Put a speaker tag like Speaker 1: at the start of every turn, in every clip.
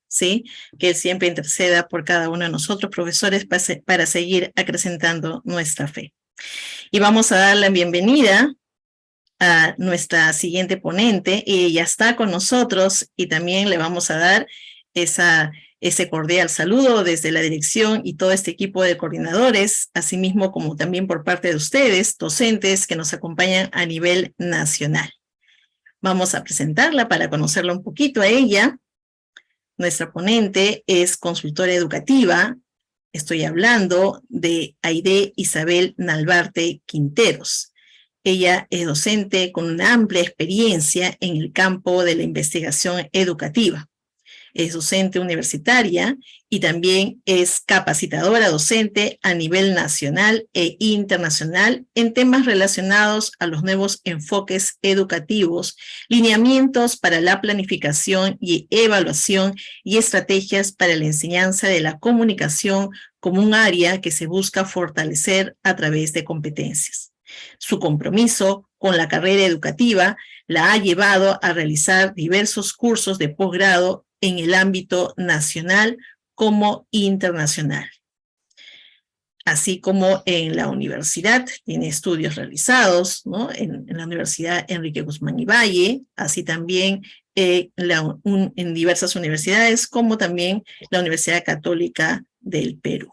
Speaker 1: ¿sí? Que Él siempre interceda por cada uno de nosotros, profesores, para seguir acrecentando nuestra fe. Y vamos a dar la bienvenida a nuestra siguiente ponente. Ella está con nosotros y también le vamos a dar ese cordial saludo desde la dirección y todo este equipo de coordinadores, asimismo como también por parte de ustedes, docentes que nos acompañan a nivel nacional. Vamos a presentarla para conocerla un poquito a ella. Nuestra ponente es consultora educativa. Estoy hablando de Aide Isabel Nalbarte Quinteros. Ella es docente con una amplia experiencia en el campo de la investigación educativa. Es docente universitaria y también es capacitadora docente a nivel nacional e internacional en temas relacionados a los nuevos enfoques educativos, lineamientos para la planificación y evaluación y estrategias para la enseñanza de la comunicación como un área que se busca fortalecer a través de competencias. Su compromiso con la carrera educativa la ha llevado a realizar diversos cursos de posgrado en el ámbito nacional como internacional. Así como en la universidad, tiene estudios realizados, ¿no? En la Universidad Enrique Guzmán y Valle, así también en diversas universidades, como también la Universidad Católica del Perú.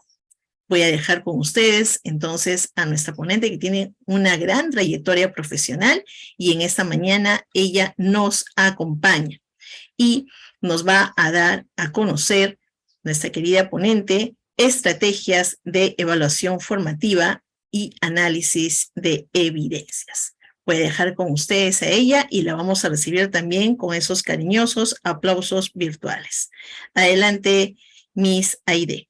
Speaker 1: Voy a dejar con ustedes entonces a nuestra ponente que tiene una gran trayectoria profesional y en esta mañana ella nos acompaña y nos va a dar a conocer, nuestra querida ponente, estrategias de evaluación formativa y análisis de evidencias. Voy a dejar con ustedes a ella y la vamos a recibir también con esos cariñosos aplausos virtuales. Adelante, Miss Aide.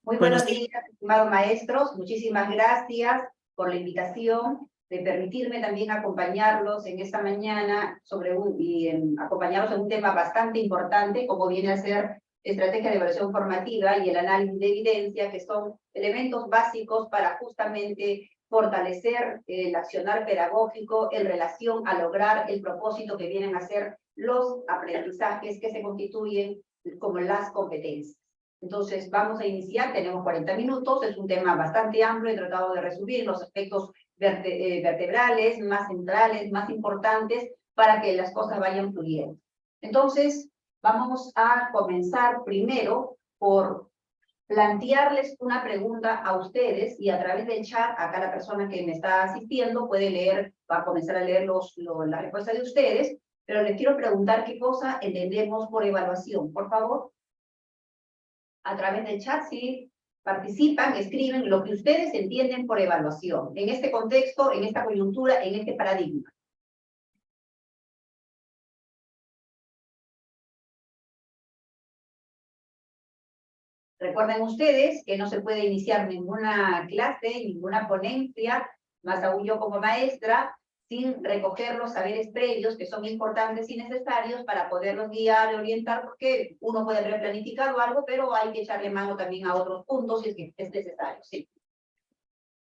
Speaker 2: Muy buenos días, estimados maestros. Muchísimas gracias por la invitación, de permitirme también acompañarlos en esta mañana acompañarlos en un tema bastante importante, como viene a ser estrategia de evaluación formativa y el análisis de evidencia, que son elementos básicos para justamente fortalecer el accionar pedagógico en relación a lograr el propósito que vienen a ser los aprendizajes que se constituyen como las competencias. Entonces, vamos a iniciar, tenemos 40 minutos, es un tema bastante amplio, he tratado de resumir los aspectos vertebrales, más centrales, más importantes, para que las cosas vayan fluyendo. Entonces, vamos a comenzar primero por plantearles una pregunta a ustedes, y a través del chat, acá la persona que me está asistiendo puede leer, va a comenzar a leer la respuesta de ustedes, pero les quiero preguntar qué cosa entendemos por evaluación, por favor. A través del chat, si participan, escriben lo que ustedes entienden por evaluación, en este contexto, en esta coyuntura, en este paradigma. Recuerden ustedes que no se puede iniciar ninguna clase, ninguna ponencia, más aún yo como maestra, sin recoger los saberes previos que son importantes y necesarios para poderlos guiar y orientar, porque uno puede haber planificado algo, pero hay que echarle mano también a otros puntos si es que es necesario. Sí.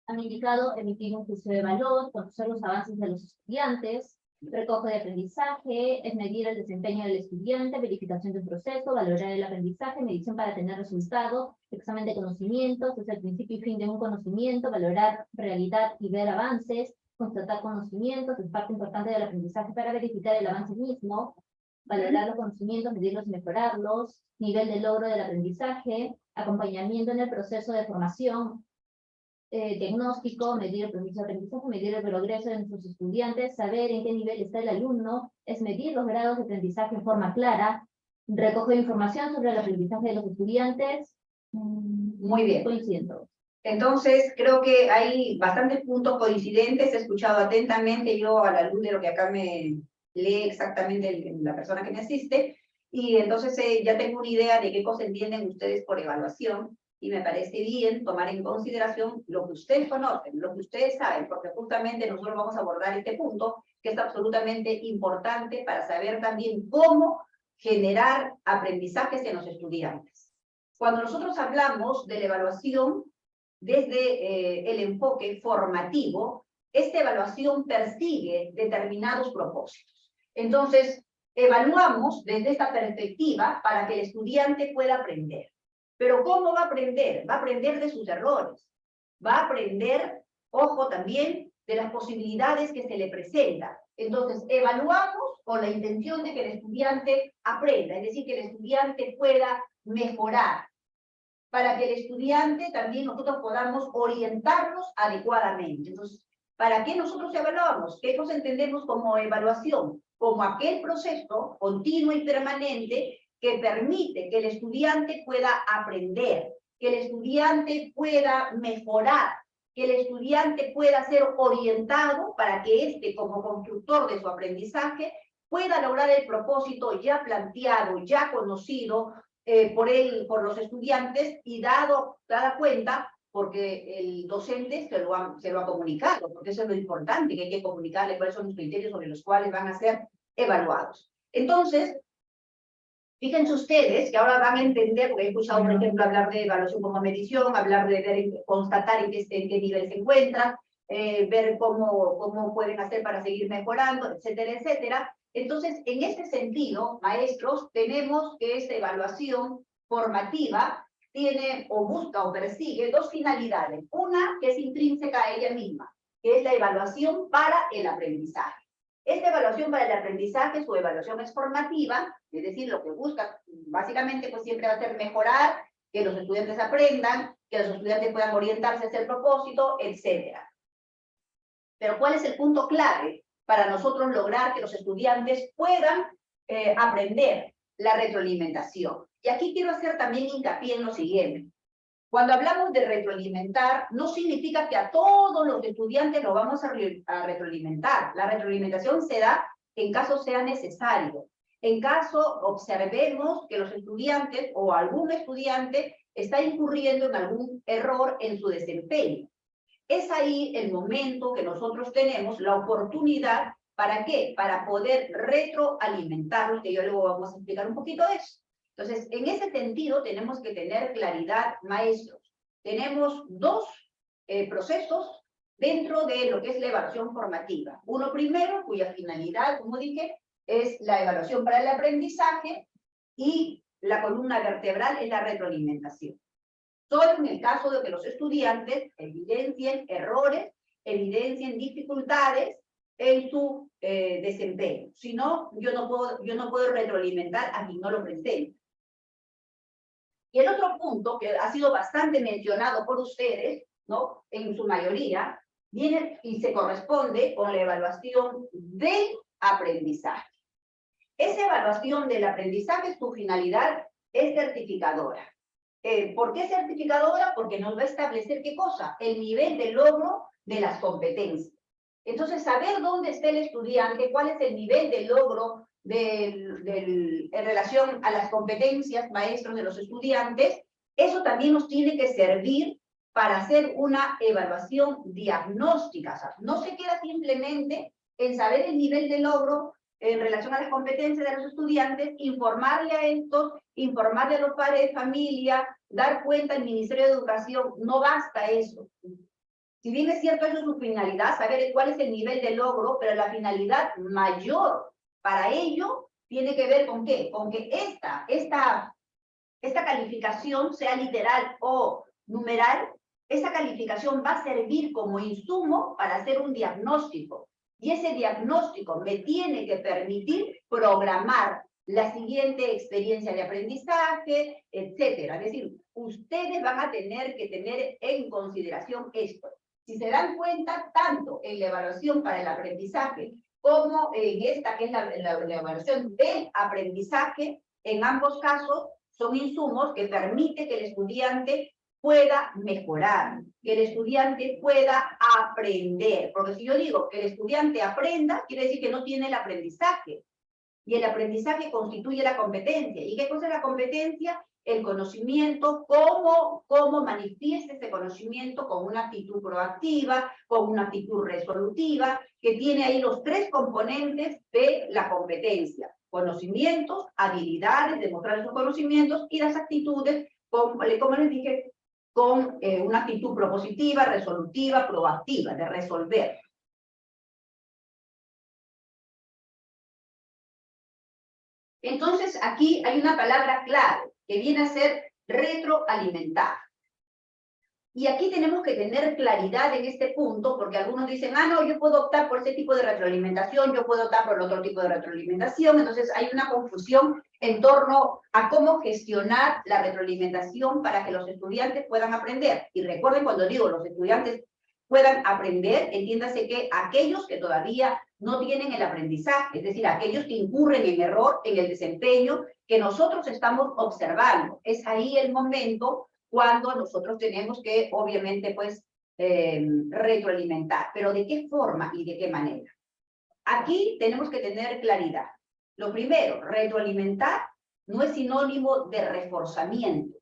Speaker 3: Han indicado emitir un juicio de valor, conocer los avances de los estudiantes, recoge de aprendizaje, es medir el desempeño del estudiante, verificación del proceso, valorar el aprendizaje, medición para tener resultados, examen de conocimientos, es el principio y fin de un conocimiento, valorar realidad y ver avances, constatar conocimientos, es parte importante del aprendizaje para verificar el avance mismo, valorar los conocimientos, medirlos y mejorarlos, nivel de logro del aprendizaje, acompañamiento en el proceso de formación, diagnóstico, medir el proceso de aprendizaje, medir el progreso de nuestros estudiantes, saber en qué nivel está el alumno, es medir los grados de aprendizaje en forma clara, recoger información sobre el aprendizaje de los estudiantes.
Speaker 2: Muy bien.
Speaker 3: Coincidiendo.
Speaker 2: Entonces, creo que hay bastantes puntos coincidentes. He escuchado atentamente yo a la luz de lo que acá me lee exactamente la persona que me asiste, y entonces ya tengo una idea de qué cosa entienden ustedes por evaluación, y me parece bien tomar en consideración lo que ustedes conocen, lo que ustedes saben, porque justamente nosotros vamos a abordar este punto, que es absolutamente importante para saber también cómo generar aprendizajes en los estudiantes. Cuando nosotros hablamos de la evaluación, desde el enfoque formativo, esta evaluación persigue determinados propósitos. Entonces, evaluamos desde esta perspectiva para que el estudiante pueda aprender. Pero ¿cómo va a aprender? Va a aprender de sus errores. Va a aprender, ojo también, de las posibilidades que se le presentan. Entonces, evaluamos con la intención de que el estudiante aprenda, es decir, que el estudiante pueda mejorar, para que el estudiante también nosotros podamos orientarnos adecuadamente. Entonces, ¿para qué nosotros evaluamos? ¿Qué nos entendemos como evaluación? Como aquel proceso continuo y permanente que permite que el estudiante pueda aprender, que el estudiante pueda mejorar, que el estudiante pueda ser orientado para que éste, como constructor de su aprendizaje, pueda lograr el propósito ya planteado, ya conocido por los estudiantes y dada cuenta, porque el docente se lo ha comunicado, porque eso es lo importante, que hay que comunicarle cuáles son los criterios sobre los cuales van a ser evaluados. Entonces, fíjense ustedes que ahora van a entender, porque he escuchado, por ejemplo, hablar de evaluación como medición, hablar de ver, constatar en qué nivel se encuentran, ver cómo pueden hacer para seguir mejorando, etcétera, etcétera. Entonces, en este sentido, maestros, tenemos que esta evaluación formativa tiene o busca o persigue dos finalidades. Una que es intrínseca a ella misma, que es la evaluación para el aprendizaje. Esta evaluación para el aprendizaje, su evaluación es formativa, es decir, lo que busca básicamente pues siempre va a ser mejorar, que los estudiantes aprendan, que los estudiantes puedan orientarse hacia el propósito, etc. Pero ¿cuál es el punto clave para nosotros lograr que los estudiantes puedan aprender? La retroalimentación. Y aquí quiero hacer también hincapié en lo siguiente. Cuando hablamos de retroalimentar, no significa que a todos los estudiantes lo vamos a retroalimentar. La retroalimentación se da en caso sea necesario. En caso observemos que los estudiantes o algún estudiante está incurriendo en algún error en su desempeño. Es ahí el momento que nosotros tenemos la oportunidad, ¿para qué? Para poder retroalimentarlos, que yo luego vamos a explicar un poquito de eso. Entonces, en ese sentido, tenemos que tener claridad, maestros. Tenemos dos procesos dentro de lo que es la evaluación formativa. Uno primero, cuya finalidad, como dije, es la evaluación para el aprendizaje, y la columna vertebral es la retroalimentación. Solo en el caso de que los estudiantes evidencien errores, evidencien dificultades en su desempeño. Si no, yo no puedo retroalimentar a quien no lo presente. Y el otro punto, que ha sido bastante mencionado por ustedes, ¿no?, en su mayoría, viene y se corresponde con la evaluación del aprendizaje. Esa evaluación del aprendizaje, su finalidad es certificadora. ¿Por qué certificadora? Porque nos va a establecer, ¿qué cosa? El nivel de logro de las competencias. Entonces, saber dónde está el estudiante, cuál es el nivel de logro en relación a las competencias, maestros, de los estudiantes, eso también nos tiene que servir para hacer una evaluación diagnóstica. O sea, no se queda simplemente en saber el nivel de logro en relación a las competencias de los estudiantes, informarle a estos, informarle a los padres de familia, dar cuenta al Ministerio de Educación. No basta eso. Si bien es cierto, eso es su finalidad, saber cuál es el nivel de logro, pero la finalidad mayor para ello tiene que ver con ¿qué? Con que esta calificación, sea literal o numeral, esa calificación va a servir como insumo para hacer un diagnóstico. Y ese diagnóstico me tiene que permitir programar la siguiente experiencia de aprendizaje, etcétera. Es decir, ustedes van a tener que tener en consideración esto. Si se dan cuenta, tanto en la evaluación para el aprendizaje como en esta, que es la evaluación del aprendizaje, en ambos casos son insumos que permiten que el estudiante pueda mejorar, que el estudiante pueda aprender. Porque si yo digo que el estudiante aprenda, quiere decir que no tiene el aprendizaje. Y el aprendizaje constituye la competencia. ¿Y qué cosa es la competencia? El conocimiento, cómo manifiesta ese conocimiento con una actitud proactiva, con una actitud resolutiva, que tiene ahí los tres componentes de la competencia: conocimientos, habilidades, demostrar esos conocimientos, y las actitudes, como les dije, con una actitud propositiva, resolutiva, proactiva, de resolver. Entonces, aquí hay una palabra clave que viene a ser retroalimentar. Y aquí tenemos que tener claridad en este punto, porque algunos dicen, no, yo puedo optar por ese tipo de retroalimentación, yo puedo optar por el otro tipo de retroalimentación. Entonces hay una confusión en torno a cómo gestionar la retroalimentación para que los estudiantes puedan aprender. Y recuerden, cuando digo los estudiantes puedan aprender, entiéndase que aquellos que todavía no tienen el aprendizaje, es decir, aquellos que incurren en error en el desempeño que nosotros estamos observando. Es ahí el momento cuando nosotros tenemos que, obviamente, pues, retroalimentar. Pero ¿de qué forma y de qué manera? Aquí tenemos que tener claridad. Lo primero, retroalimentar no es sinónimo de reforzamiento.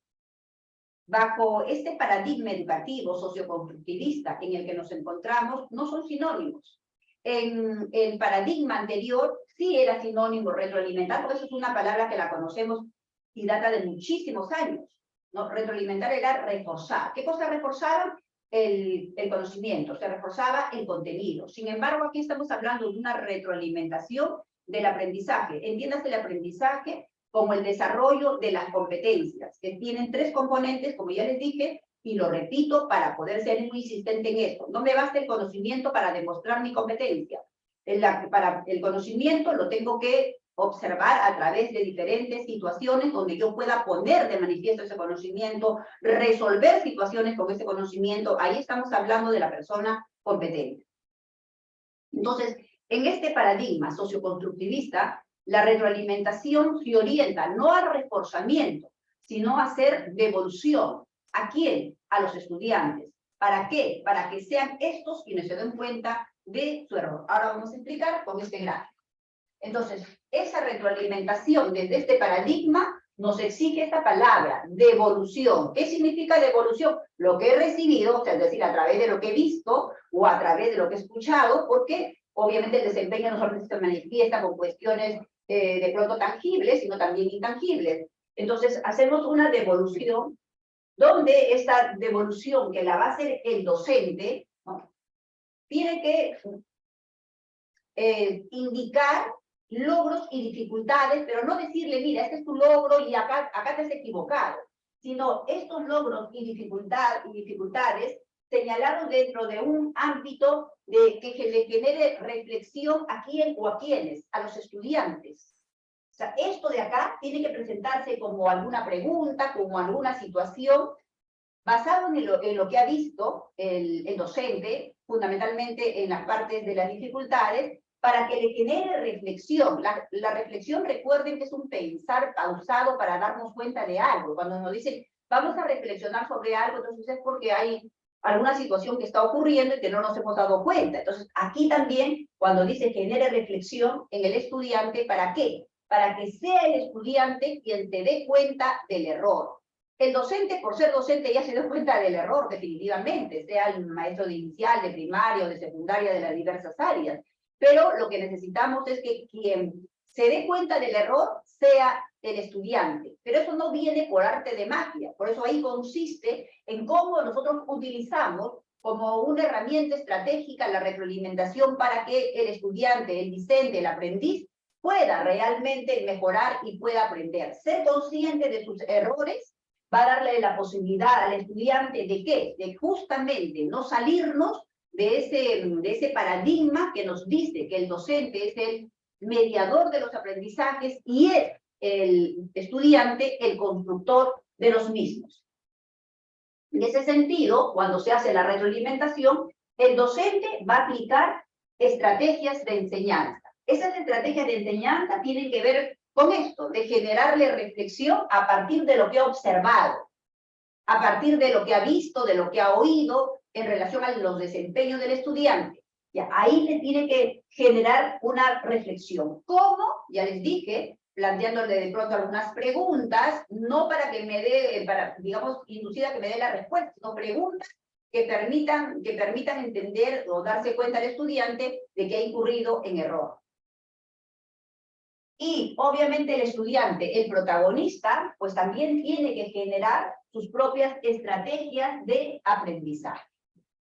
Speaker 2: Bajo este paradigma educativo socioconstructivista en el que nos encontramos, no son sinónimos. En el paradigma anterior sí era sinónimo retroalimentar, porque eso es una palabra que la conocemos y data de muchísimos años. ¿No? Retroalimentar era reforzar. ¿Qué cosa reforzaban? El conocimiento, se reforzaba el contenido. Sin embargo, aquí estamos hablando de una retroalimentación del aprendizaje. Entiéndase el aprendizaje como el desarrollo de las competencias, que tienen 3 componentes, como ya les dije, y lo repito para poder ser muy insistente en esto. No me basta el conocimiento para demostrar mi competencia. Para el conocimiento lo tengo que observar a través de diferentes situaciones donde yo pueda poner de manifiesto ese conocimiento, resolver situaciones con ese conocimiento. Ahí estamos hablando de la persona competente. Entonces, en este paradigma socioconstructivista, la retroalimentación se orienta no al reforzamiento, sino a hacer devolución. ¿A quién? A los estudiantes. ¿Para qué? Para que sean estos quienes se den cuenta de su error. Ahora vamos a explicar con este gráfico. Entonces, esa retroalimentación desde este paradigma nos exige esta palabra, devolución. ¿Qué significa devolución? Lo que he recibido, o sea, es decir, a través de lo que he visto o a través de lo que he escuchado, porque obviamente el desempeño no solamente se manifiesta con cuestiones de pronto tangibles, sino también intangibles. Entonces, hacemos una devolución, donde esta devolución, que la va a hacer el docente, ¿no? Tiene que indicar logros y dificultades, pero no decirle, mira, este es tu logro y acá te has equivocado, sino estos logros y dificultades señalados dentro de un ámbito que le genere reflexión a quién o a quiénes, a los estudiantes. O sea, esto de acá tiene que presentarse como alguna pregunta, como alguna situación, basado en lo que ha visto el docente, fundamentalmente en las partes de las dificultades, para que le genere reflexión. La reflexión, recuerden que es un pensar pausado para darnos cuenta de algo. Cuando nos dicen, vamos a reflexionar sobre algo, entonces es porque hay alguna situación que está ocurriendo y que no nos hemos dado cuenta. Entonces, aquí también, cuando dice genere reflexión en el estudiante, ¿para qué? Para que sea el estudiante quien se dé cuenta del error. El docente, por ser docente, ya se dio cuenta del error, definitivamente, sea el maestro de inicial, de primaria o de secundaria, de las diversas áreas. Pero lo que necesitamos es que quien se dé cuenta del error sea el estudiante. Pero eso no viene por arte de magia. Por eso ahí consiste en cómo nosotros utilizamos como una herramienta estratégica la retroalimentación para que el estudiante, el discente, el aprendiz, pueda realmente mejorar y pueda aprender. Ser consciente de sus errores va a darle la posibilidad al estudiante de ¿qué? De justamente no salirnos de ese paradigma que nos dice que el docente es el mediador de los aprendizajes y es el estudiante el constructor de los mismos. En ese sentido, cuando se hace la retroalimentación, el docente va a aplicar estrategias de enseñanza. Esas estrategias de enseñanza tienen que ver con esto, de generarle reflexión a partir de lo que ha observado, a partir de lo que ha visto, de lo que ha oído, en relación a los desempeños del estudiante. Ya, ahí le tiene que generar una reflexión. ¿Cómo? Ya les dije, planteándole de pronto algunas preguntas, no para que me dé, para, digamos, inducida que me dé la respuesta, sino preguntas que permitan entender o darse cuenta al estudiante de que ha incurrido en error. Y obviamente el estudiante, el protagonista, pues también tiene que generar sus propias estrategias de aprendizaje.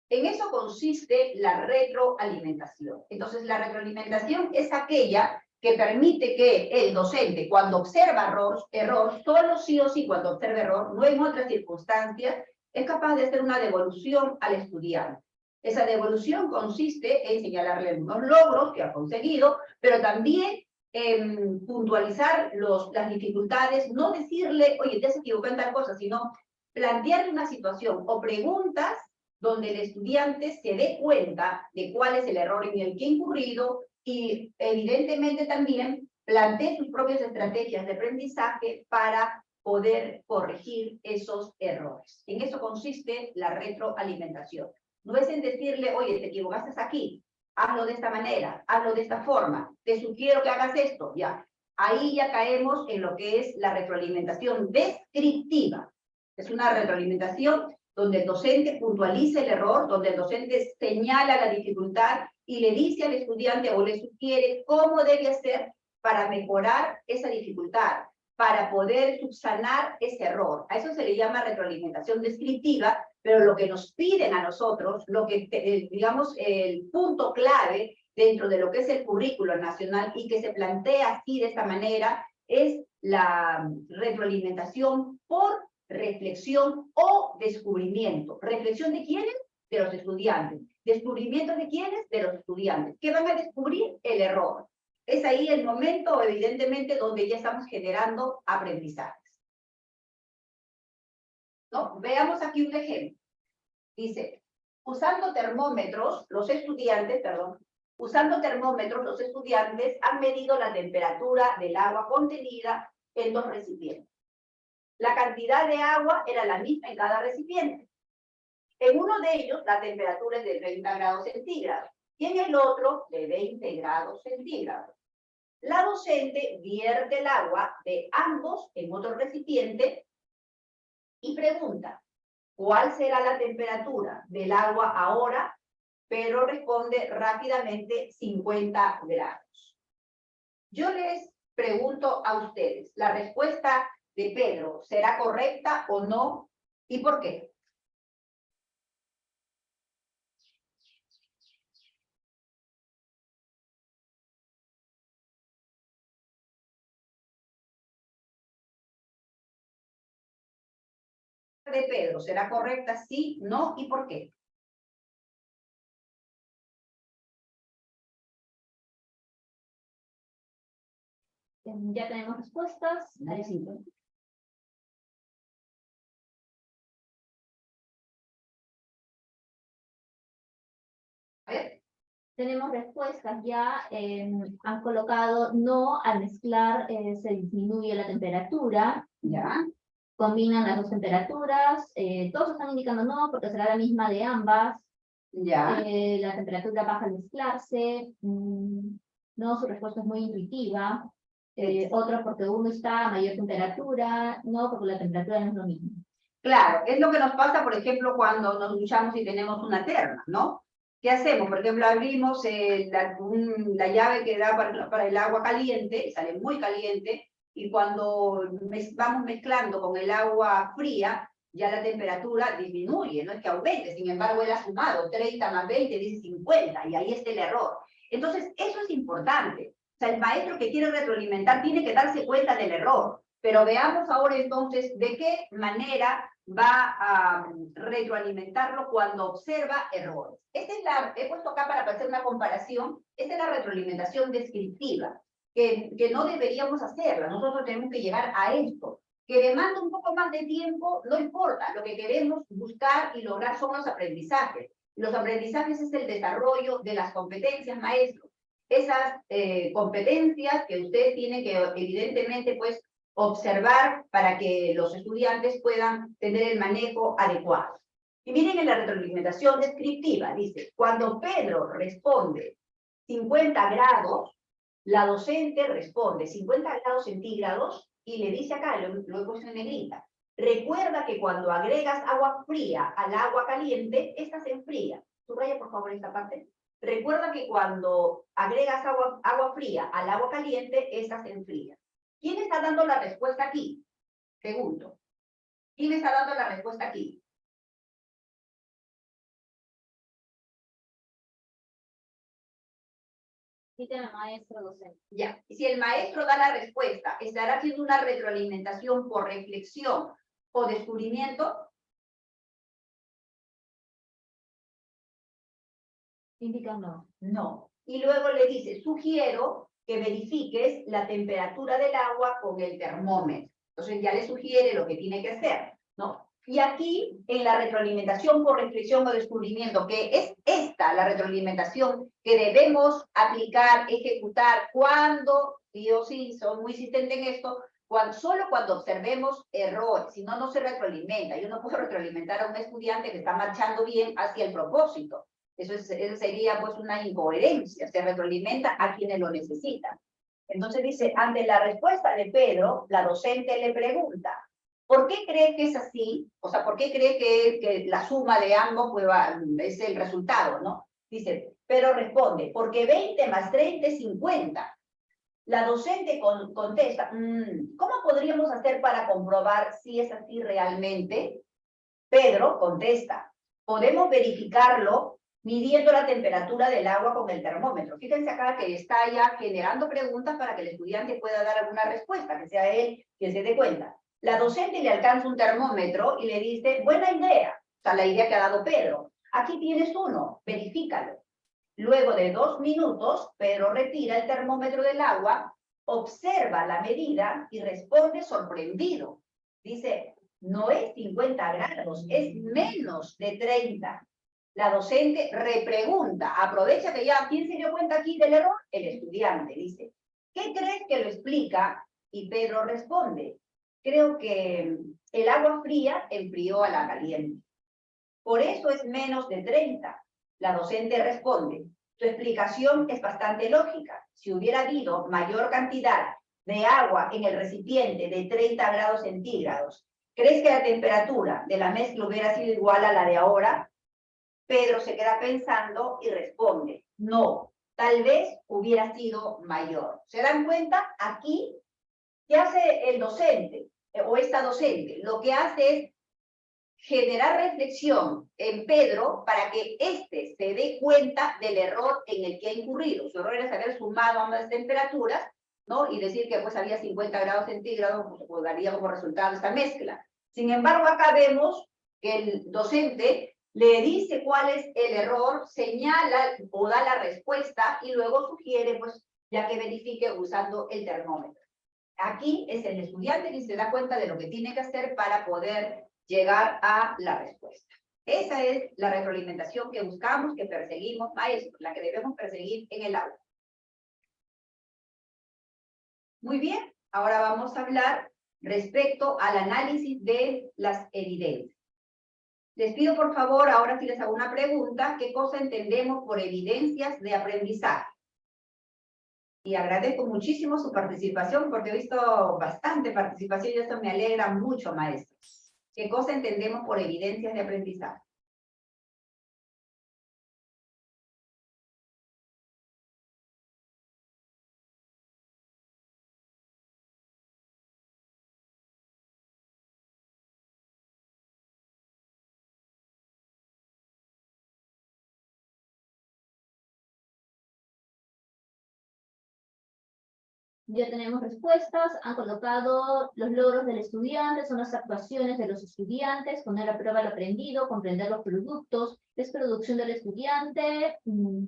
Speaker 2: En eso consiste la retroalimentación. Entonces, la retroalimentación es aquella que permite que el docente, cuando observa error, solo sí o sí cuando observa error, no en otras circunstancias, es capaz de hacer una devolución al estudiante. Esa devolución consiste en señalarle unos logros que ha conseguido, pero también en puntualizar las dificultades, no decirle, oye, te has equivocado en tal cosa, sino plantearle una situación o preguntas donde el estudiante se dé cuenta de cuál es el error en el que ha incurrido y evidentemente también plantee sus propias estrategias de aprendizaje para poder corregir esos errores. En eso consiste la retroalimentación. No es en decirle, oye, te equivocaste aquí, hazlo de esta manera, hazlo de esta forma, te sugiero que hagas esto, ya. Ahí ya caemos en lo que es la retroalimentación descriptiva. Es una retroalimentación donde el docente puntualiza el error, donde el docente señala la dificultad y le dice al estudiante o le sugiere cómo debe hacer para mejorar esa dificultad, para poder subsanar ese error. A eso se le llama retroalimentación descriptiva, pero lo que nos piden a nosotros, lo que, digamos, el punto clave dentro de lo que es el currículo nacional y que se plantea así de esta manera, es la retroalimentación por reflexión o descubrimiento. ¿Reflexión de quiénes? De los estudiantes. ¿Descubrimiento de quiénes? De los estudiantes. ¿Qué van a descubrir? El error. Es ahí el momento, evidentemente, donde ya estamos generando aprendizajes. ¿No? Veamos aquí un ejemplo. Dice, usando termómetros, los estudiantes han medido la temperatura del agua contenida en 2 recipientes. La cantidad de agua era la misma en cada recipiente. En uno de ellos, la temperatura es de 30 grados centígrados y en el otro de 20 grados centígrados. La docente vierte el agua de ambos en otro recipiente y pregunta, ¿cuál será la temperatura del agua ahora? Pero responde rápidamente 50 grados. Yo les pregunto a ustedes, ¿la respuesta de Pedro será correcta o no? ¿Y por qué? De Pedro, ¿será correcta? Sí, no, ¿y por qué?
Speaker 3: Ya tenemos respuestas.
Speaker 2: A ver.
Speaker 3: Tenemos respuestas ya, han colocado no, al mezclar se disminuye la temperatura.
Speaker 2: Ya.
Speaker 3: Combinan las 2 temperaturas, todos están indicando no, porque será la misma de ambas.
Speaker 2: Ya.
Speaker 3: La temperatura baja al mezclarse, no, su respuesta es muy intuitiva. Otra porque uno está a mayor temperatura, no, porque la temperatura no es lo mismo.
Speaker 2: Claro, es lo que nos pasa, por ejemplo, cuando nos duchamos y tenemos una terna, ¿no? ¿Qué hacemos? Por ejemplo, abrimos la llave que da para el agua caliente, sale muy caliente, y cuando vamos mezclando con el agua fría, ya la temperatura disminuye, no es que aumente, sin embargo, él ha sumado 30 más 20, dice 50, y ahí está el error. Entonces, eso es importante. O sea, el maestro que quiere retroalimentar tiene que darse cuenta del error. Pero veamos ahora entonces de qué manera va a retroalimentarlo cuando observa errores. He puesto acá para hacer una comparación, esta es la retroalimentación descriptiva, que no deberíamos hacerla, nosotros tenemos que llegar a esto, que demanda un poco más de tiempo, no importa, lo que queremos buscar y lograr son los aprendizajes. Los aprendizajes es el desarrollo de las competencias, maestros. Esas competencias que usted tiene que, evidentemente, pues, observar para que los estudiantes puedan tener el manejo adecuado. Y miren en la retroalimentación descriptiva, dice, cuando Pedro responde 50 grados, la docente responde 50 grados centígrados y le dice acá, lo he puesto en negrita, recuerda que cuando agregas agua fría al agua caliente, esta se enfría. Subraya por favor esta parte. Recuerda que cuando agregas agua fría al agua caliente, esta se enfría. ¿Quién está dando la respuesta aquí? Pregunto. ¿Quién está dando la respuesta aquí?
Speaker 3: Dígame, maestro docente.
Speaker 2: Ya, y si el maestro da la respuesta, ¿estará haciendo una retroalimentación por reflexión o descubrimiento?
Speaker 3: Indica no.
Speaker 2: No. Y luego le dice, sugiero que verifiques la temperatura del agua con el termómetro. Entonces ya le sugiere lo que tiene que hacer, ¿no? Y aquí, en la retroalimentación por reflexión o descubrimiento, que es esta la retroalimentación que debemos aplicar, ejecutar, cuando, y yo sí soy muy insistente en esto, solo cuando observemos errores, si no, no se retroalimenta. Yo no puedo retroalimentar a un estudiante que está marchando bien hacia el propósito. Eso sería pues una incoherencia, se retroalimenta a quienes lo necesitan. Entonces dice, ante la respuesta de Pedro, la docente le pregunta, ¿por qué cree que es así? O sea, ¿por qué cree que la suma de ambos pues, es el resultado, no? Dice, Pedro responde, porque 20 más 30 es 50. La docente contesta, ¿cómo podríamos hacer para comprobar si es así realmente? Pedro contesta, podemos verificarlo midiendo la temperatura del agua con el termómetro. Fíjense acá que está ya generando preguntas para que el estudiante pueda dar alguna respuesta, que sea él quien se dé cuenta. La docente le alcanza un termómetro y le dice, buena idea, o sea, la idea que ha dado Pedro. Aquí tienes uno, verifícalo. Luego de 2 minutos, Pedro retira el termómetro del agua, observa la medida y responde sorprendido. Dice, no es 50 grados, es menos de 30. La docente repregunta, aprovecha que ya, ¿quién se dio cuenta aquí del error? El estudiante, dice, ¿qué crees que lo explica? Y Pedro responde, creo que el agua fría enfrió a la caliente. Por eso es menos de 30. La docente responde, tu explicación es bastante lógica. Si hubiera habido mayor cantidad de agua en el recipiente de 30 grados centígrados, ¿crees que la temperatura de la mezcla hubiera sido igual a la de ahora? Pedro se queda pensando y responde, no, tal vez hubiera sido mayor. ¿Se dan cuenta? Aquí, ¿qué hace el docente o esta docente? Lo que hace es generar reflexión en Pedro para que éste se dé cuenta del error en el que ha incurrido. Su error es haber sumado ambas temperaturas, ¿no? Y decir que pues había 50 grados centígrados, pues daría como resultado esta mezcla. Sin embargo, acá vemos que el docente le dice cuál es el error, señala o da la respuesta y luego sugiere, pues, ya que verifique usando el termómetro. Aquí es el estudiante quien se da cuenta de lo que tiene que hacer para poder llegar a la respuesta. Esa es la retroalimentación que buscamos, que perseguimos, maestros, la que debemos perseguir en el aula. Muy bien, ahora vamos a hablar respecto al análisis de las evidencias. Les pido por favor, ahora si les hago una pregunta, ¿qué cosa entendemos por evidencias de aprendizaje? Y agradezco muchísimo su participación porque he visto bastante participación y eso me alegra mucho, maestros. ¿Qué cosa entendemos por evidencias de aprendizaje?
Speaker 3: Ya tenemos respuestas, han colocado los logros del estudiante, son las actuaciones de los estudiantes, poner a prueba lo aprendido, comprender los productos, es producción del estudiante,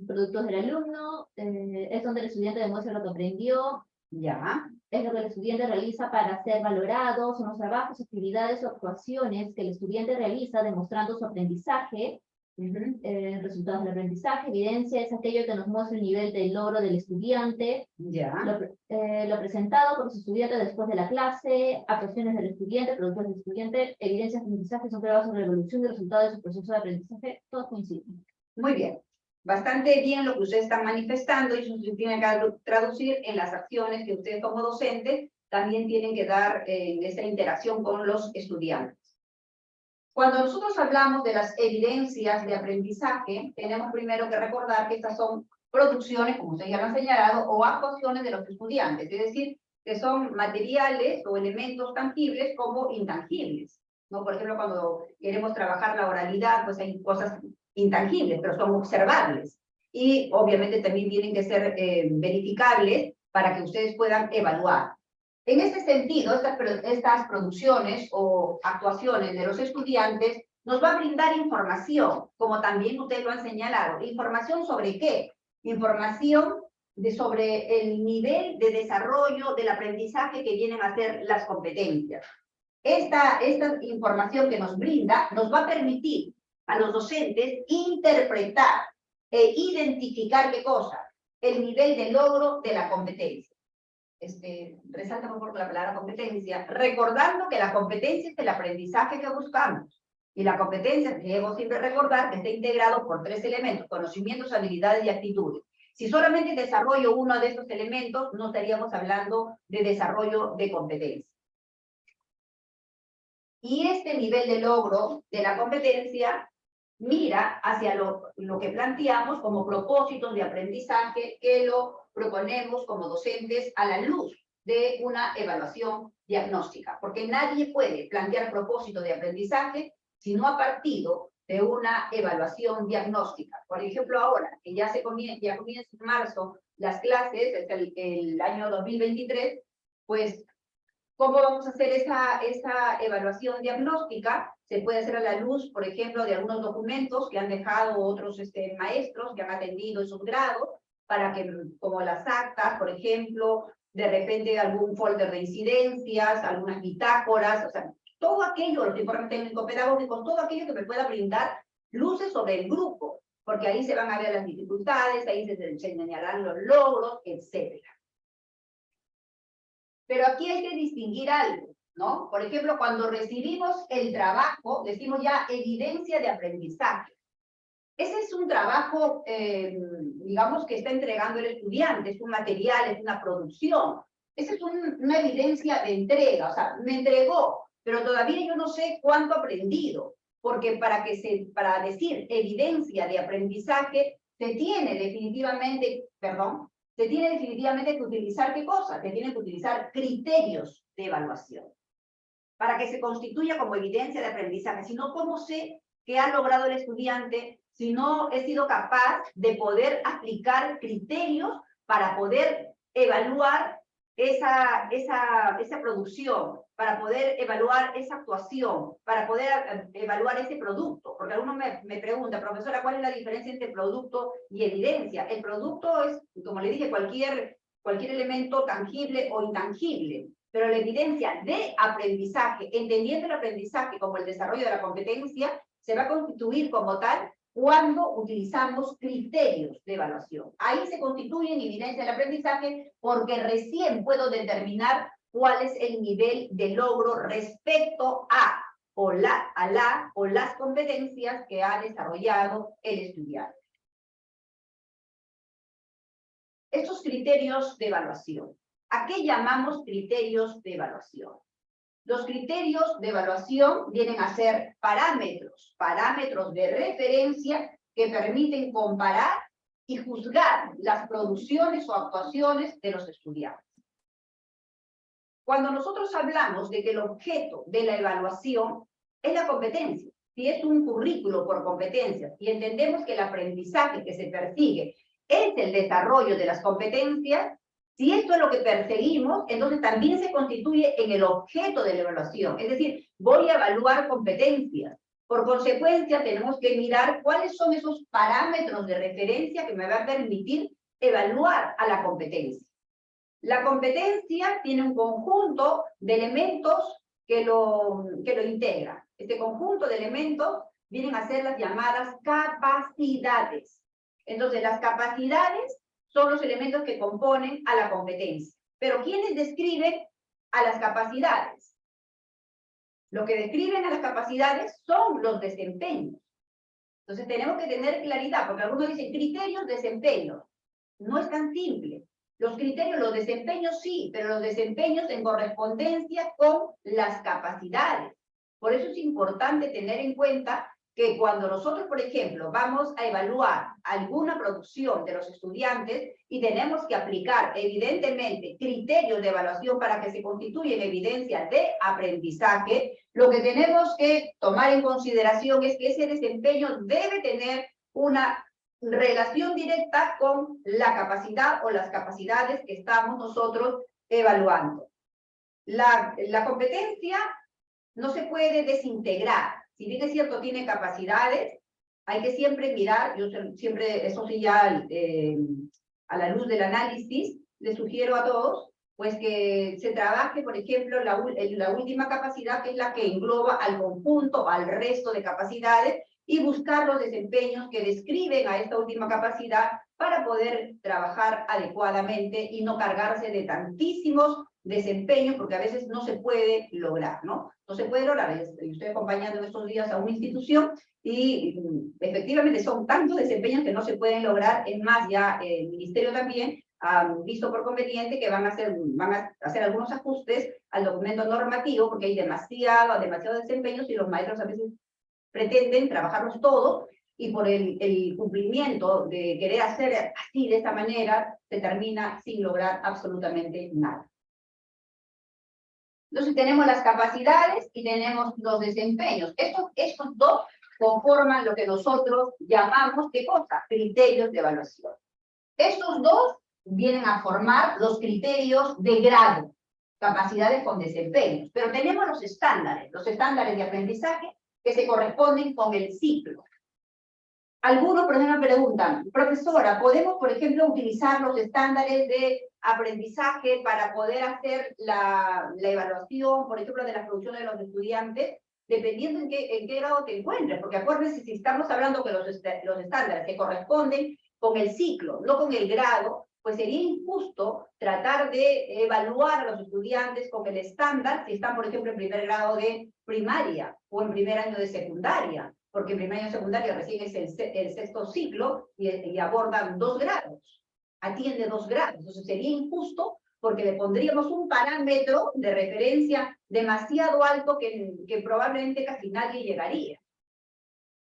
Speaker 3: productos del alumno, es donde el estudiante demuestra lo que aprendió,
Speaker 2: Ya.
Speaker 3: es lo que el estudiante realiza para ser valorado, son los trabajos, actividades o actuaciones que el estudiante realiza demostrando su aprendizaje, resultados del aprendizaje, evidencia es aquello que nos muestra el nivel de logro del estudiante,
Speaker 2: Ya.
Speaker 3: lo presentado por los estudiantes después de la clase, actuaciones del estudiante, productos del estudiante, evidencias de aprendizaje son pruebas sobre la evolución del resultado de su proceso de aprendizaje, todos coinciden.
Speaker 2: Muy bien. Bastante bien lo que ustedes están manifestando y eso se tiene que traducir en las acciones que ustedes como docentes también tienen que dar en esa interacción con los estudiantes. Cuando nosotros hablamos de las evidencias de aprendizaje, tenemos primero que recordar que estas son producciones, como ustedes ya lo han señalado, o actuaciones de los estudiantes, es decir, que son materiales o elementos tangibles como intangibles, ¿no? Por ejemplo, cuando queremos trabajar la oralidad, pues hay cosas intangibles, pero son observables. y obviamente también tienen que ser verificables para que ustedes puedan evaluar. En ese sentido, estas producciones o actuaciones de los estudiantes nos va a brindar información, como también ustedes lo han señalado. ¿Información sobre qué? Información sobre el nivel de desarrollo del aprendizaje que vienen a ser las competencias. Esta información que nos brinda nos va a permitir a los docentes interpretar e identificar qué cosa, el nivel de logro de la competencia. Resalta por favor la palabra competencia, recordando que la competencia es el aprendizaje que buscamos. Y la competencia, debo siempre recordar que está integrado por 3 elementos: conocimientos, habilidades y actitudes. Si solamente desarrollo uno de estos elementos, no estaríamos hablando de desarrollo de competencia. Y este nivel de logro de la competencia mira hacia lo que planteamos como propósitos de aprendizaje, que lo proponemos como docentes a la luz de una evaluación diagnóstica, porque nadie puede plantear propósito de aprendizaje si no ha partido de una evaluación diagnóstica. Por ejemplo, ahora que ya comienza en marzo las clases, el año 2023, pues, ¿cómo vamos a hacer esa evaluación diagnóstica? Se puede hacer a la luz, por ejemplo, de algunos documentos que han dejado otros maestros que han atendido en sus grados, para que, como las actas, por ejemplo, de repente algún folder de incidencias, algunas bitácoras, o sea, todo aquello, los informes técnico-pedagógicos, todo aquello que me pueda brindar luces sobre el grupo, porque ahí se van a ver las dificultades, ahí se señalarán los logros, etc. Pero aquí hay que distinguir algo, ¿no? Por ejemplo, cuando recibimos el trabajo, decimos ya evidencia de aprendizaje. Ese es un trabajo, digamos, que está entregando el estudiante, es un material, es una producción. Esa es una evidencia de entrega, o sea, me entregó, pero todavía yo no sé cuánto ha aprendido, porque para decir evidencia de aprendizaje, se tiene definitivamente que utilizar ¿qué cosa? Se tienen que utilizar criterios de evaluación para que se constituya como evidencia de aprendizaje. Si no, ¿cómo sé qué ha logrado el estudiante si no he sido capaz de poder aplicar criterios para poder evaluar esa producción, para poder evaluar esa actuación, para poder evaluar ese producto? Porque alguno me pregunta, profesora, ¿cuál es la diferencia entre producto y evidencia? El producto es, como le dije, cualquier elemento tangible o intangible, pero la evidencia de aprendizaje, entendiendo el aprendizaje como el desarrollo de la competencia, se va a constituir como tal cuando utilizamos criterios de evaluación. Ahí se constituye en evidencia del aprendizaje, porque recién puedo determinar cuál es el nivel de logro respecto a las competencias que ha desarrollado el estudiante. Estos criterios de evaluación. ¿A qué llamamos criterios de evaluación? Los criterios de evaluación vienen a ser parámetros de referencia que permiten comparar y juzgar las producciones o actuaciones de los estudiantes. Cuando nosotros hablamos de que el objeto de la evaluación es la competencia, si es un currículo por competencias y entendemos que el aprendizaje que se persigue es el desarrollo de las competencias, si esto es lo que perseguimos, entonces también se constituye en el objeto de la evaluación. Es decir, voy a evaluar competencias. Por consecuencia, tenemos que mirar cuáles son esos parámetros de referencia que me van a permitir evaluar a la competencia. La competencia tiene un conjunto de elementos que lo integran. Este conjunto de elementos vienen a ser las llamadas capacidades. Entonces, las capacidades son los elementos que componen a la competencia. Pero ¿quiénes describen a las capacidades? Lo que describen a las capacidades son los desempeños. Entonces tenemos que tener claridad, porque algunos dicen criterios, desempeños. No es tan simple. Los criterios, los desempeños sí, pero los desempeños en correspondencia con las capacidades. Por eso es importante tener en cuenta que cuando nosotros, por ejemplo, vamos a evaluar alguna producción de los estudiantes y tenemos que aplicar, evidentemente, criterios de evaluación para que se constituya en evidencia de aprendizaje, lo que tenemos que tomar en consideración es que ese desempeño debe tener una relación directa con la capacidad o las capacidades que estamos nosotros evaluando. La competencia no se puede desintegrar. Si bien es cierto, tiene capacidades, hay que siempre mirar, yo siempre, eso sí ya a la luz del análisis, les sugiero a todos, pues que se trabaje, por ejemplo, la última capacidad, que es la que engloba al conjunto, al resto de capacidades, y buscar los desempeños que describen a esta última capacidad para poder trabajar adecuadamente y no cargarse de tantísimos desempeños, porque a veces no se puede lograr, ¿no? No se puede lograr. Yo estoy acompañando en estos días a una institución y efectivamente son tantos desempeños que no se pueden lograr. Es más, ya el ministerio también ha visto por conveniente que van a hacer algunos ajustes al documento normativo, porque hay demasiados desempeños y los maestros a veces pretenden trabajarlos todos, y por el cumplimiento de querer hacer así, de esta manera, se termina sin lograr absolutamente nada. Entonces tenemos las capacidades y tenemos los desempeños. Estos dos conforman lo que nosotros llamamos, ¿qué cosa? Criterios de evaluación. Estos dos vienen a formar los criterios de grado, capacidades con desempeños. Pero tenemos los estándares de aprendizaje que se corresponden con el ciclo. Algunos, por ejemplo, me preguntan, profesora, ¿podemos, por ejemplo, utilizar los estándares de aprendizaje para poder hacer la evaluación, por ejemplo, de la producción de los estudiantes, dependiendo en qué grado te encuentres? Porque acuérdense, si estamos hablando que los estándares que corresponden con el ciclo, no con el grado, pues sería injusto tratar de evaluar a los estudiantes con el estándar si están, por ejemplo, en primer grado de primaria o en primer año de secundaria, porque en primer año de secundaria recién es el sexto ciclo y abordan 2 grados, atiende 2 grados. Entonces sería injusto porque le pondríamos un parámetro de referencia demasiado alto que probablemente casi nadie llegaría.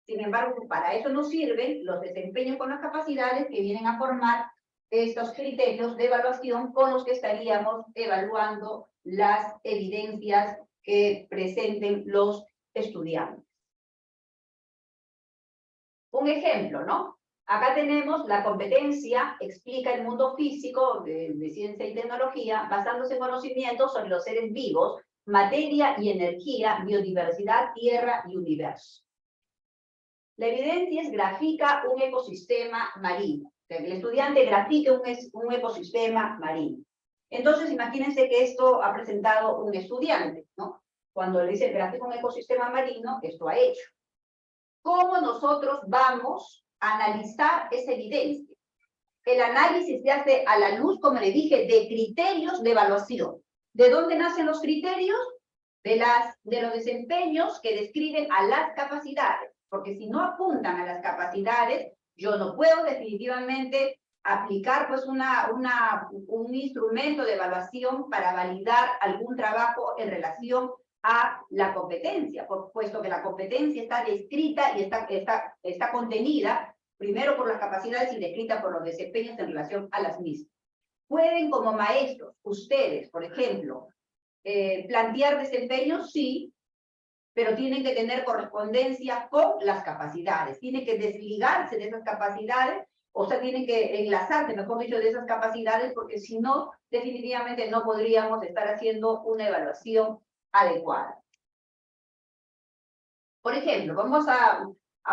Speaker 2: Sin embargo, para eso nos sirven los desempeños con las capacidades que vienen a formar estos criterios de evaluación con los que estaríamos evaluando las evidencias que presenten los estudiantes. Un ejemplo, ¿no? Acá tenemos la competencia, explica el mundo físico de ciencia y tecnología, basándose en conocimientos sobre los seres vivos, materia y energía, biodiversidad, tierra y universo. La evidencia es grafica un ecosistema marino. El estudiante grafica un ecosistema marino. Entonces, imagínense que esto ha presentado un estudiante, ¿no? Cuando le dice grafica un ecosistema marino, esto ha hecho. ¿Cómo nosotros vamos a analizar esa evidencia? El análisis se hace a la luz, como le dije, de criterios de evaluación. ¿De dónde nacen los criterios? De los desempeños que describen a las capacidades. Porque si no apuntan a las capacidades, yo no puedo definitivamente aplicar pues un instrumento de evaluación para validar algún trabajo en relación a la competencia, puesto que la competencia está descrita y está contenida primero por las capacidades y descrita por los desempeños en relación a las mismas. Pueden como maestros, ustedes, por ejemplo, plantear desempeños, sí, pero tienen que tener correspondencia con las capacidades, tienen que desligarse de esas capacidades, o sea, tienen que enlazarse, mejor dicho, de esas capacidades, porque si no, definitivamente no podríamos estar haciendo una evaluación adecuada. Por ejemplo, vamos a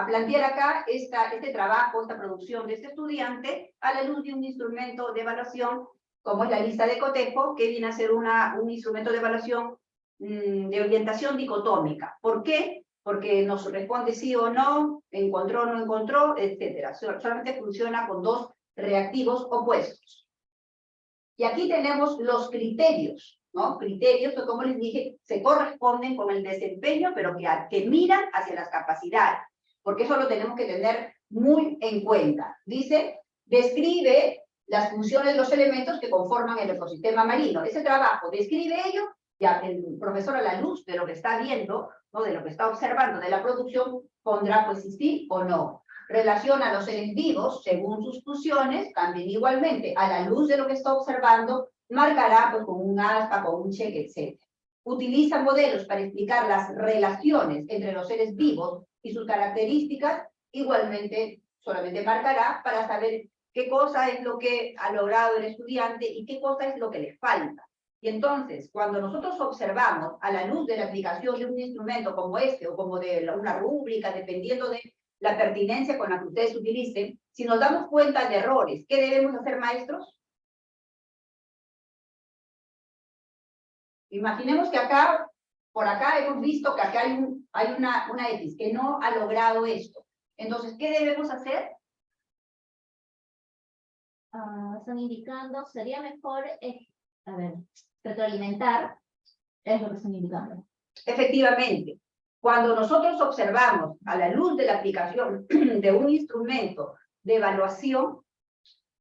Speaker 2: plantear acá este trabajo, esta producción de este estudiante a la luz de un instrumento de evaluación, como es la lista de cotejo, que viene a ser un instrumento de evaluación de orientación dicotómica. ¿Por qué? Porque nos responde sí o no, encontró o no encontró, etc. Solamente funciona con 2 reactivos opuestos. Y aquí tenemos los criterios, ¿no? Criterios que, como les dije, se corresponden con el desempeño, pero que miran hacia las capacidades. Porque eso lo tenemos que tener muy en cuenta. Dice, describe las funciones de los elementos que conforman el ecosistema marino. Ese trabajo describe ello. Ya el profesor, a la luz de lo que está viendo, ¿no? De lo que está observando de la producción, pondrá pues si sí o no. Relaciona a los seres vivos según sus funciones, también igualmente, a la luz de lo que está observando, marcará pues con un aspa, con un cheque, etc. Utiliza modelos para explicar las relaciones entre los seres vivos y sus características, igualmente solamente marcará para saber qué cosa es lo que ha logrado el estudiante y qué cosa es lo que le falta. Y entonces, cuando nosotros observamos a la luz de la aplicación de un instrumento como este o como de una rúbrica, dependiendo de la pertinencia con la que ustedes utilicen, si nos damos cuenta de errores, ¿qué debemos hacer, maestros? Imaginemos que acá, por acá hemos visto que acá hay una X que no ha logrado esto. Entonces, ¿qué debemos hacer?
Speaker 3: Están indicando, sería mejor, retroalimentar, es lo que están indicando.
Speaker 2: Efectivamente, cuando nosotros observamos a la luz de la aplicación de un instrumento de evaluación,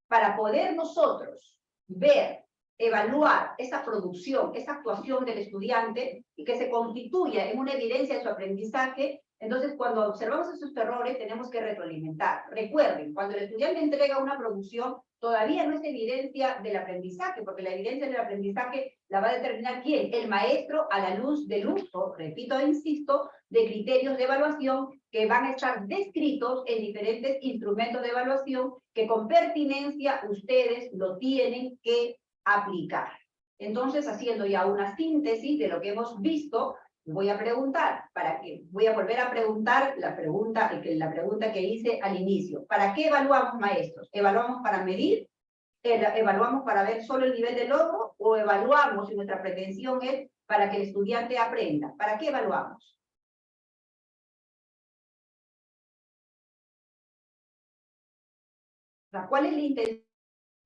Speaker 2: para poder nosotros ver, evaluar esa producción, esa actuación del estudiante y que se constituya en una evidencia de su aprendizaje, entonces cuando observamos esos errores tenemos que retroalimentar. Recuerden, cuando el estudiante entrega una producción, todavía no es evidencia del aprendizaje, porque la evidencia del aprendizaje la va a determinar ¿quién? El maestro, a la luz del uso, repito e insisto, de criterios de evaluación que van a estar descritos en diferentes instrumentos de evaluación que con pertinencia ustedes lo tienen que aplicar. Entonces, haciendo ya una síntesis de lo que hemos visto, voy a preguntar, voy a volver a preguntar la pregunta que hice al inicio. ¿Para qué evaluamos, maestros? ¿Evaluamos para medir? ¿Evaluamos para ver solo el nivel de logro? ¿O evaluamos, y nuestra pretensión es para que el estudiante aprenda? ¿Para qué evaluamos? ¿Cuál es la intención,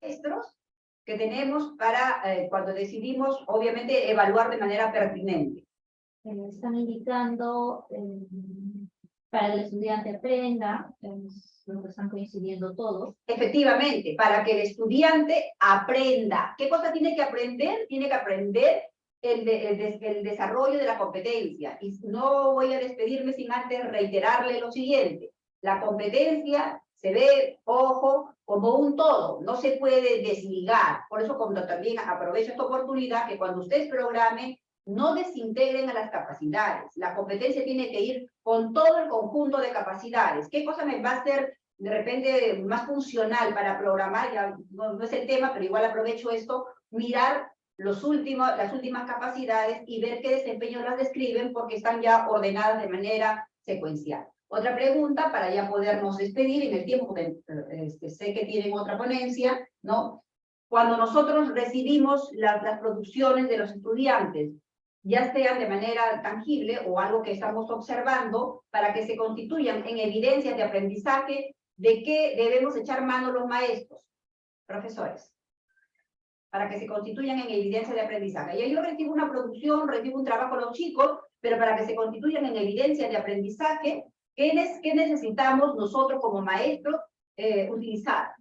Speaker 2: maestros, que tenemos para cuando decidimos, obviamente, evaluar de manera pertinente?
Speaker 3: Están indicando para que el estudiante aprenda, es lo que están coincidiendo todos.
Speaker 2: Efectivamente, para que el estudiante aprenda. ¿Qué cosa tiene que aprender? Tiene que aprender el desarrollo de la competencia. Y no voy a despedirme sin antes reiterarle lo siguiente. La competencia se ve, ojo, como un todo, no se puede desligar. Por eso, cuando también aprovecho esta oportunidad, que cuando ustedes programen, no desintegren a las capacidades. La competencia tiene que ir con todo el conjunto de capacidades. ¿Qué cosa me va a hacer de repente más funcional para programar? Ya no es el tema, pero igual aprovecho esto, mirar las últimas capacidades y ver qué desempeño las describen porque están ya ordenadas de manera secuencial. Otra pregunta para ya podernos despedir en el tiempo que sé que tienen otra ponencia, ¿no? Cuando nosotros recibimos las producciones de los estudiantes, ya sean de manera tangible o algo que estamos observando, para que se constituyan en evidencias de aprendizaje, ¿de qué debemos echar mano los maestros, profesores? Para que se constituyan en evidencias de aprendizaje. Y yo recibo una producción, recibo un trabajo de los chicos, pero para que se constituyan en evidencias de aprendizaje, ¿qué necesitamos nosotros como maestros utilizar?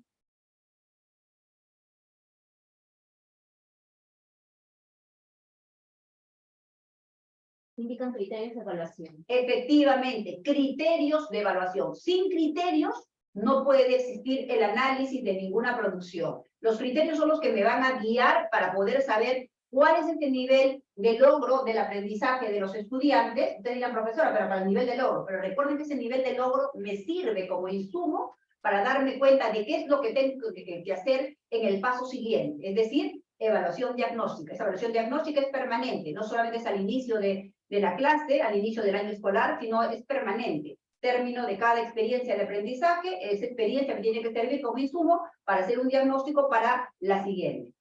Speaker 3: Indican criterios de evaluación.
Speaker 2: Efectivamente, criterios de evaluación. Sin criterios no puede existir el análisis de ninguna producción. Los criterios son los que me van a guiar para poder saber cuál es este nivel de logro del aprendizaje de los estudiantes. Ustedes dirán, profesora, pero para el nivel de logro. Pero recuerden que ese nivel de logro me sirve como insumo para darme cuenta de qué es lo que tengo que hacer en el paso siguiente. Es decir, evaluación diagnóstica. Esa evaluación diagnóstica es permanente, no solamente es al inicio de la clase, al inicio del año escolar, sino es permanente. Término de cada experiencia de aprendizaje, esa experiencia me tiene que servir como insumo para hacer un diagnóstico para la siguiente.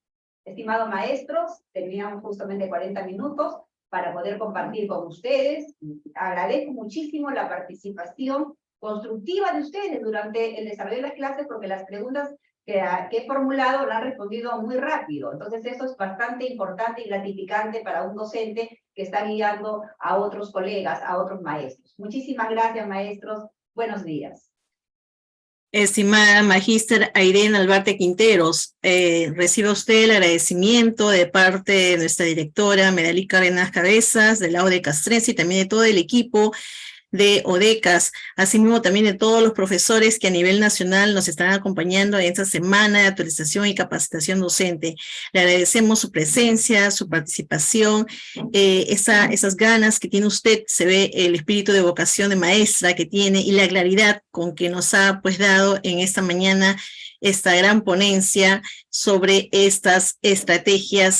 Speaker 2: Estimados maestros, terminamos justamente 40 minutos para poder compartir con ustedes. Agradezco muchísimo la participación constructiva de ustedes durante el desarrollo de las clases, porque las preguntas que he formulado la han respondido muy rápido. Entonces eso es bastante importante y gratificante para un docente que está guiando a otros colegas, a otros maestros. Muchísimas gracias, maestros. Buenos días.
Speaker 1: Estimada Magíster Airén Albarte Quinteros, recibe usted el agradecimiento de parte de nuestra directora Meralí Cárdenas Cabezas, de Laude Castrense y también de todo el equipo de ODECAS, asimismo también de todos los profesores que a nivel nacional nos están acompañando en esta semana de actualización y capacitación docente. Le agradecemos su presencia, su participación, esas ganas que tiene usted, se ve el espíritu de vocación de maestra que tiene y la claridad con que nos ha pues dado en esta mañana esta gran ponencia sobre estas estrategias